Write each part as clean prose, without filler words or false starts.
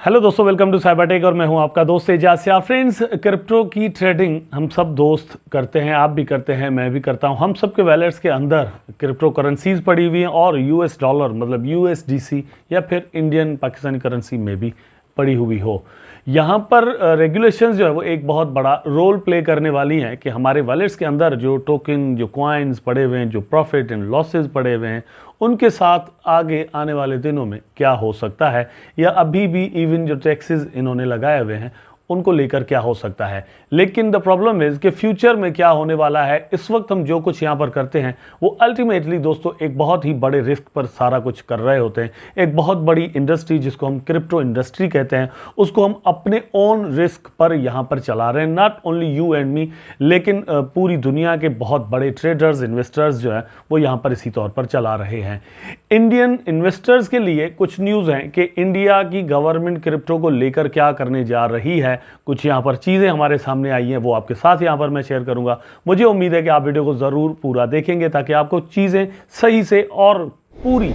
Hello दोस्तों, welcome to Cybertech और मैं हूं आपका दोस्त एजाज। फ्रेंड्स, क्रिप्टो की ट्रेडिंग हम सब दोस्त करते हैं, आप भी करते हैं, मैं भी करता हूं। हम सब के वैलेट्स के अंदर क्रिप्टो करेंसीज पड़ी हुई हैं और यूएस डॉलर मतलब यूएसडीसी या फिर इंडियन पाकिस्तानी करेंसी में भी पड़ी हुई हो। यहाँ पर रेगुलेशंस जो है वो एक बहुत बड़ा रोल प्ले करने वाली हैं कि हमारे वॉलेट्स के अंदर जो टोकन, जो कॉइन्स पड़े हुए हैं, जो प्रॉफिट एंड लॉसेस पड़े हुए हैं, उनके साथ आगे आने वाले दिनों में क्या हो सकता है, या अभी भी इवन जो टैक्सेस इन्होंने लगाए हुए हैं उनको लेकर क्या हो सकता है। लेकिन द प्रॉब्लम इज कि फ्यूचर में क्या होने वाला है। इस वक्त हम जो कुछ यहाँ पर करते हैं वो अल्टीमेटली दोस्तों एक बहुत ही बड़े रिस्क पर सारा कुछ कर रहे होते हैं। एक बहुत बड़ी इंडस्ट्री जिसको हम क्रिप्टो इंडस्ट्री कहते हैं, उसको हम अपने ओन रिस्क पर यहाँ पर चला रहे हैं। Not only you and me, लेकिन पूरी दुनिया के बहुत बड़े ट्रेडर्स, इन्वेस्टर्स जो है वो यहाँ पर इसी तौर पर चला रहे हैं। इंडियन इन्वेस्टर्स के लिए कुछ न्यूज़ हैं कि इंडिया की गवर्नमेंट क्रिप्टो को लेकर क्या करने जा रही है। कुछ यहाँ पर चीज़ें हमारे सामने आई हैं, वो आपके साथ यहाँ पर मैं शेयर करूँगा। मुझे उम्मीद है कि आप वीडियो को ज़रूर पूरा देखेंगे ताकि आपको चीज़ें सही से और पूरी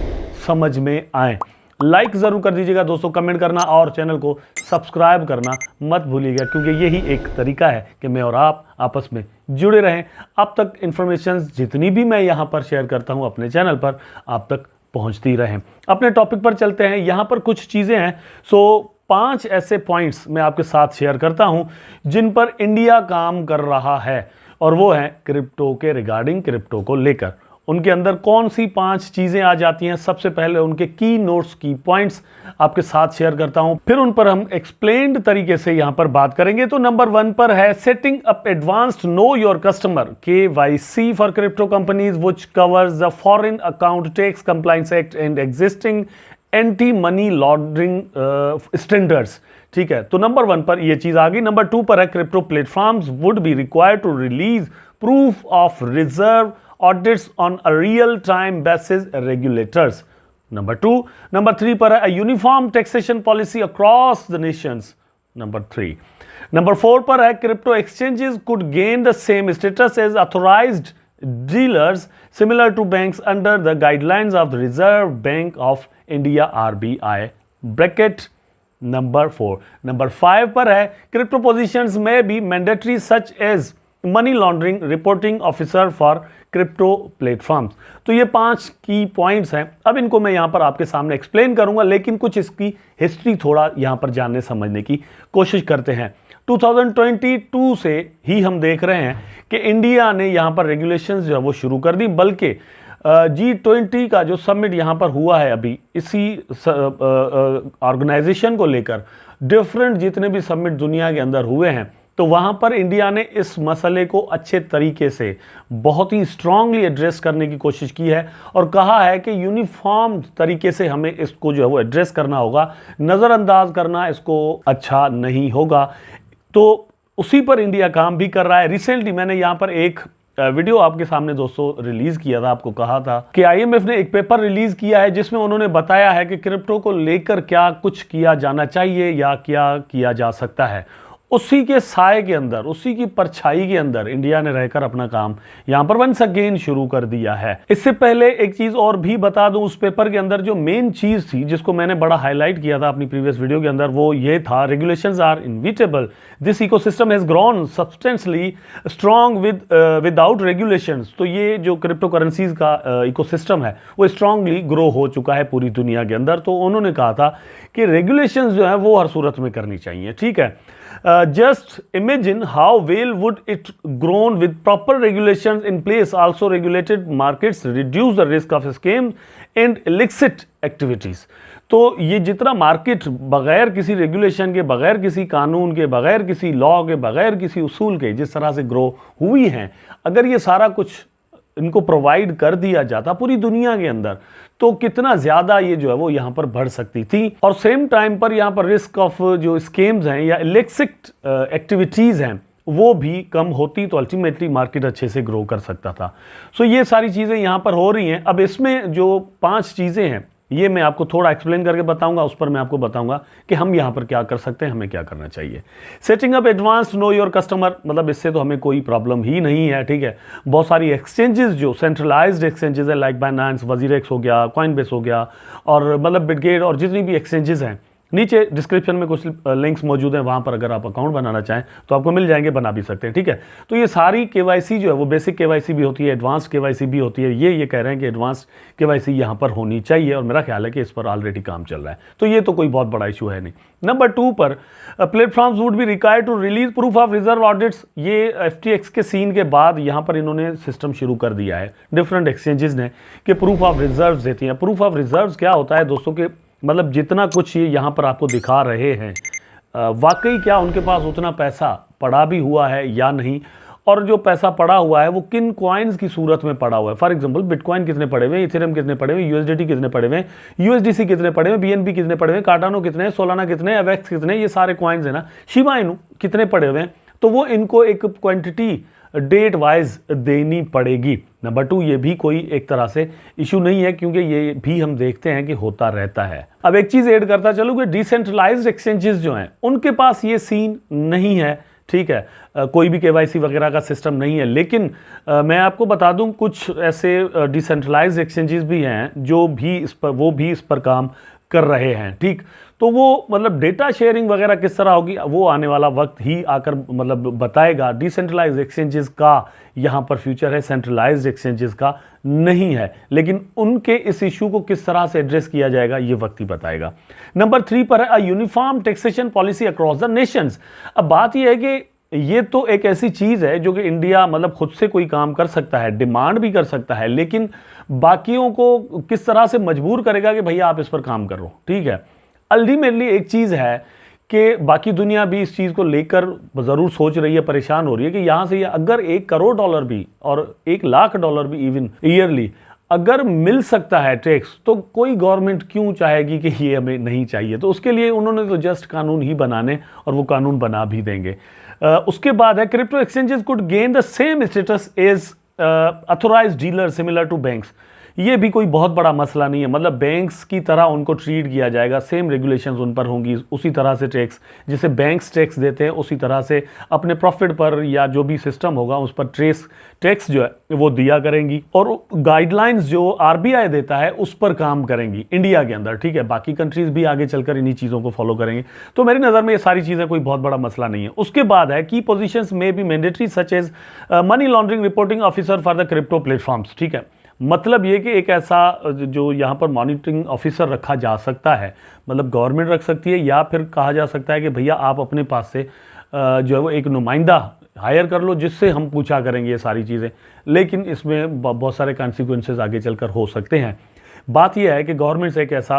समझ में आएँ। लाइक ज़रूर कर दीजिएगा दोस्तों, कमेंट करना और चैनल को सब्सक्राइब करना मत भूलिएगा, क्योंकि यही एक तरीका है कि मैं और आप आपस में जुड़े रहें। अब तक इन्फॉर्मेशन जितनी भी मैं यहाँ पर शेयर करता हूँ अपने चैनल पर आप तक पहुँचती रहें। अपने टॉपिक पर चलते हैं। यहाँ पर कुछ चीज़ें हैं। 5 ऐसे पॉइंट्स मैं आपके साथ शेयर करता हूं जिन पर इंडिया काम कर रहा है, और वो है क्रिप्टो के रिगार्डिंग, क्रिप्टो को लेकर। उनके अंदर कौन सी 5 चीज़ें आ जाती हैं, सबसे पहले उनके की नोट्स, की पॉइंट्स आपके साथ शेयर करता हूं, फिर उन पर हम एक्सप्लेन्ड तरीके से यहां पर बात करेंगे। तो नंबर 1 पर है setting up advanced know your customer KYC for crypto companies which covers the foreign account tax compliance act and existing anti money laundering standards. ठीक है, तो नंबर 1 पर यह चीज आ गई। नंबर 2 पर है crypto platforms would be required to release proof of reserve audits on a real time basis regulators. Number 2। Number 3 पर है uniform taxation policy across the nations. Number 3। Number 4 पर है crypto exchanges could gain the same status as authorised dealers similar to banks under the guidelines of the Reserve Bank of India RBI bracket number 4. Number 5 पर है crypto positions may be mandatory such as money laundering reporting officer for crypto platforms। तो ये 5 की points हैं। अब इनको मैं यहाँ पर आपके सामने एक्सप्लेन करूंगा, लेकिन कुछ इसकी हिस्ट्री थोड़ा यहाँ पर जानने समझने की कोशिश करते हैं। 2022 से ही हम देख रहे हैं कि इंडिया ने यहाँ पर रेगुलेशंस जो है वो शुरू कर दी, बल्कि G20 का जो समिट यहाँ पर हुआ है अभी, इसी ऑर्गेनाइजेशन को लेकर डिफरेंट जितने भी समिट दुनिया के अंदर हुए हैं, तो वहाँ पर इंडिया ने इस मसले को अच्छे तरीके से बहुत ही स्ट्रांगली एड्रेस करने की कोशिश की है और कहा है कि यूनिफॉर्म तरीके से हमें इसको जो है वो एड्रेस करना होगा, नज़रअंदाज करना इसको अच्छा नहीं होगा। तो उसी पर इंडिया काम भी कर रहा है। रिसेंटली मैंने यहाँ पर एक वीडियो आपके सामने दोस्तों रिलीज किया था, आपको कहा था कि IMF ने एक पेपर रिलीज किया है जिसमें उन्होंने बताया है कि क्रिप्टो को लेकर क्या कुछ किया जाना चाहिए या क्या किया जा सकता है। उसी के साए के अंदर, उसी की परछाई के अंदर इंडिया ने रहकर अपना काम यहां पर वंस अगेन शुरू कर दिया है। इससे पहले एक चीज और भी बता दूं, उस पेपर के अंदर जो मेन चीज थी जिसको मैंने बड़ा हाईलाइट किया था अपनी प्रीवियस वीडियो के अंदर, वो ये था regulations are inevitable, this ecosystem has grown substantially strong without regulations. तो ये जो क्रिप्टो करेंसीज का इकोसिस्टम है वो स्ट्रांगली ग्रो हो चुका है पूरी दुनिया के अंदर। तो उन्होंने कहा था कि रेगुलेशंस जो है वो हर सूरत में करनी चाहिए। ठीक है, just imagine how well would it grown with proper regulations in place. Also regulated markets reduce the risk of scams and illicit activities। तो ये जितना मार्केट बगैर किसी रेगुलेशन के, बगैर किसी कानून के, बगैर किसी लॉ के, बगैर किसी उसूल के जिस तरह से ग्रो हुई हैं, अगर ये सारा कुछ इनको प्रोवाइड कर दिया जाता पूरी दुनिया के अंदर, तो कितना ज़्यादा ये जो है वो यहाँ पर बढ़ सकती थी। और सेम टाइम पर यहाँ पर रिस्क ऑफ जो स्केम्स हैं या इलेक्सिक एक्टिविटीज़ हैं वो भी कम होती, तो अल्टीमेटली मार्केट अच्छे से ग्रो कर सकता था। सो ये सारी चीज़ें यहाँ पर हो रही हैं। अब इसमें जो 5 चीज़ें हैं ये मैं आपको थोड़ा एक्सप्लेन करके बताऊंगा, उस पर मैं आपको बताऊंगा कि हम यहाँ पर क्या कर सकते हैं, हमें क्या करना चाहिए। Setting up advanced know your customer, मतलब इससे तो हमें कोई प्रॉब्लम ही नहीं है। ठीक है, बहुत सारी एक्सचेंजेस जो सेंट्रलाइज्ड एक्सचेंजेस है, लाइक बाइनेंस, वजीरेक्स हो गया, कॉइनबेस हो गया, और मतलब बिटगेट और जितनी भी एक्सचेंजेस हैं नीचे डिस्क्रिप्शन में कुछ लिंक्स मौजूद हैं, वहाँ पर अगर आप अकाउंट बनाना चाहें तो आपको मिल जाएंगे, बना भी सकते हैं, ठीक है। तो ये सारी केवाईसी जो है वो बेसिक केवाईसी भी होती है, एडवांस केवाईसी भी होती है। ये कह रहे हैं कि एडवांस केवाईसी यहाँ पर होनी चाहिए और मेरा ख्याल है कि इस पर ऑलरेडी काम चल रहा है, तो ये तो कोई बहुत बड़ा इशू है नहीं। नंबर 2 पर platforms would be required to release proof of reserve audits. ये FTX के सीन के बाद यहाँ पर इन्होंने सिस्टम शुरू कर दिया है डिफरेंट एक्सचेंजेस ने कि प्रूफ ऑफ रिजर्व्स देती हैं। प्रूफ ऑफ रिजर्व्स क्या होता है दोस्तों के, मतलब जितना कुछ ये यहाँ पर आपको दिखा रहे हैं वाकई क्या उनके पास उतना पैसा पड़ा भी हुआ है या नहीं, और जो पैसा पड़ा हुआ है वो किन कॉइन्स की सूरत में पड़ा हुआ है। फॉर एग्जांपल बिटकॉइन कितने पड़े हुए हैं, इथेरियम कितने पड़े हुए हैं, USDT कितने पड़े हुए हैं, USDC कितने पड़े हुए हैं, BNB कितने पड़े हुए हैं, कार्डानो कितने, सोलाना कितने, एवेक्स कितने, ये सारे कॉइन्स है ना, शिबा इनू कितने पड़े हुए हैं, तो वो इनको एक क्वांटिटी डेट वाइज देनी पड़ेगी। नंबर 2, ये भी कोई एक तरह से इशू नहीं है क्योंकि ये भी हम देखते हैं कि होता रहता है। अब एक चीज ऐड करता चलूँ कि डिसेंट्रलाइज्ड एक्सचेंजेस जो हैं उनके पास ये सीन नहीं है, ठीक है, कोई भी केवाईसी वगैरह का सिस्टम नहीं है। लेकिन मैं आपको बता दूं कुछ ऐसे डिसेंट्रलाइज्ड एक्सचेंजेस भी हैं जो भी इस पर काम कर रहे हैं, ठीक। तो वो मतलब डेटा शेयरिंग वगैरह किस तरह होगी वो आने वाला वक्त ही आकर मतलब बताएगा। डिसेंट्रलाइज्ड एक्सचेंजेस का यहाँ पर फ्यूचर है, सेंट्रलाइज्ड एक्सचेंजेस का नहीं है, लेकिन उनके इस इशू को किस तरह से एड्रेस किया जाएगा ये वक्त ही बताएगा। नंबर 3 पर है a uniform taxation policy across the Nations. अब बात यह है कि ये तो एक ऐसी चीज है जो कि इंडिया मतलब खुद से कोई काम कर सकता है, डिमांड भी कर सकता है, लेकिन बाकियों को किस तरह से मजबूर करेगा कि भैया आप इस पर काम करो, ठीक है। अल्टीमेटली एक चीज है कि बाकी दुनिया भी इस चीज को लेकर जरूर सोच रही है, परेशान हो रही है कि यहां से अगर $1 करोड़ भी और $1 लाख भी इवन ईयरली अगर मिल सकता है टैक्स, तो कोई गवर्नमेंट क्यों चाहेगी कि ये हमें नहीं चाहिए। तो उसके लिए उन्होंने तो जस्ट कानून ही बनाने और वो कानून बना भी देंगे। उसके बाद है crypto exchanges could gain the same status as authorised dealer similar to banks. ये भी कोई बहुत बड़ा मसला नहीं है, मतलब बैंक्स की तरह उनको ट्रीट किया जाएगा, सेम रेगुलेशंस उन पर होंगी, उसी तरह से टैक्स जैसे बैंक्स टैक्स देते हैं उसी तरह से अपने प्रॉफिट पर या जो भी सिस्टम होगा उस पर टैक्स जो है वो दिया करेंगी, और गाइडलाइंस जो RBI देता है उस पर काम करेंगी इंडिया के अंदर, ठीक है। बाकी कंट्रीज भी आगे चलकर इन्हीं चीज़ों को फॉलो करेंगे, तो मेरी नज़र में ये सारी चीज़ें कोई बहुत बड़ा मसला नहीं है। उसके बाद है की पोजिशंस में भी mandatory such as money laundering reporting officer for the crypto platforms, ठीक है। मतलब ये कि एक ऐसा जो यहाँ पर मॉनिटरिंग ऑफिसर रखा जा सकता है, मतलब गवर्नमेंट रख सकती है, या फिर कहा जा सकता है कि भैया आप अपने पास से जो है वो एक नुमाइंदा हायर कर लो जिससे हम पूछा करेंगे ये सारी चीज़ें, लेकिन इसमें बहुत सारे कॉन्सिक्वेंसेस आगे चलकर हो सकते हैं। बात यह है कि गवर्नमेंट से एक ऐसा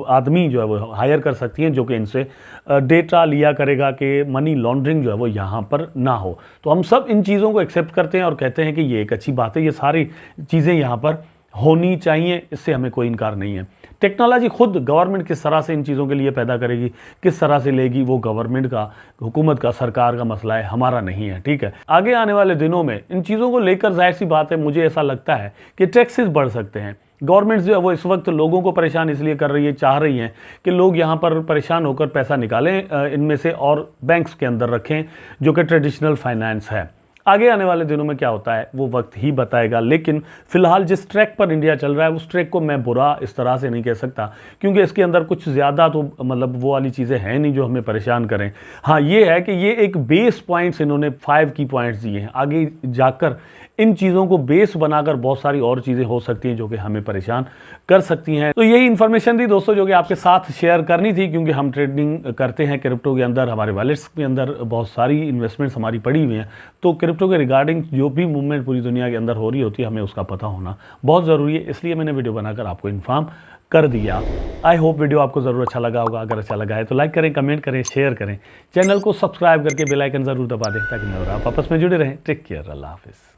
आदमी जो है वो हायर कर सकती है जो कि इनसे डेटा लिया करेगा कि मनी लॉन्ड्रिंग जो है वो यहाँ पर ना हो। तो हम सब इन चीज़ों को एक्सेप्ट करते हैं और कहते हैं कि ये एक अच्छी बात है, ये सारी चीज़ें यहाँ पर होनी चाहिए, इससे हमें कोई इनकार नहीं है। टेक्नोलॉजी खुद गवर्नमेंट किस तरह से इन चीज़ों के लिए पैदा करेगी, किस तरह से लेगी, वो गवर्नमेंट का, हुकूमत का, सरकार का मसला है, हमारा नहीं है, ठीक है। आगे आने वाले दिनों में इन चीज़ों को लेकर जाहिर सी बात है मुझे ऐसा लगता है कि टैक्सेस बढ़ सकते हैं। गवर्नमेंट जो है वो इस वक्त लोगों को परेशान इसलिए कर रही है, चाह रही हैं कि लोग यहाँ पर परेशान होकर पैसा निकालें इनमें से और बैंक्स के अंदर रखें जो कि ट्रेडिशनल फाइनेंस है। आगे आने वाले दिनों में क्या होता है वो वक्त ही बताएगा, लेकिन फिलहाल जिस ट्रैक पर इंडिया चल रहा है उस ट्रैक को मैं बुरा इस तरह से नहीं कह सकता, क्योंकि इसके अंदर कुछ ज़्यादा तो मतलब वो वाली चीज़ें हैं नहीं जो हमें परेशान करें। हाँ, ये है कि ये एक बेस पॉइंट्स इन्होंने 5 की पॉइंट्स दिए हैं, आगे जाकर इन चीज़ों को बेस बनाकर बहुत सारी और चीज़ें हो सकती हैं जो कि हमें परेशान कर सकती हैं। तो यही इन्फॉर्मेशन थी दोस्तों जो कि आपके साथ शेयर करनी थी, क्योंकि हम ट्रेडिंग करते हैं क्रिप्टो के अंदर, हमारे वॉलेट्स के अंदर बहुत सारी इन्वेस्टमेंट्स हमारी पड़ी हुई हैं, तो क्रिप्टो के रिगार्डिंग जो भी मूवमेंट पूरी दुनिया के अंदर हो रही होती है हमें उसका पता होना बहुत ज़रूरी है, इसलिए मैंने वीडियो बनाकर आपको इन्फॉर्म कर दिया। आई होप वीडियो आपको ज़रूर अच्छा लगा होगा। अगर अच्छा लगा है तो लाइक करें, कमेंट करें, शेयर करें, चैनल को सब्सक्राइब करके बेल आइकन ज़रूर दबा दें ताकि मैं और आप आपस में जुड़े रहें। टेक केयर, अल्लाह हाफिज़।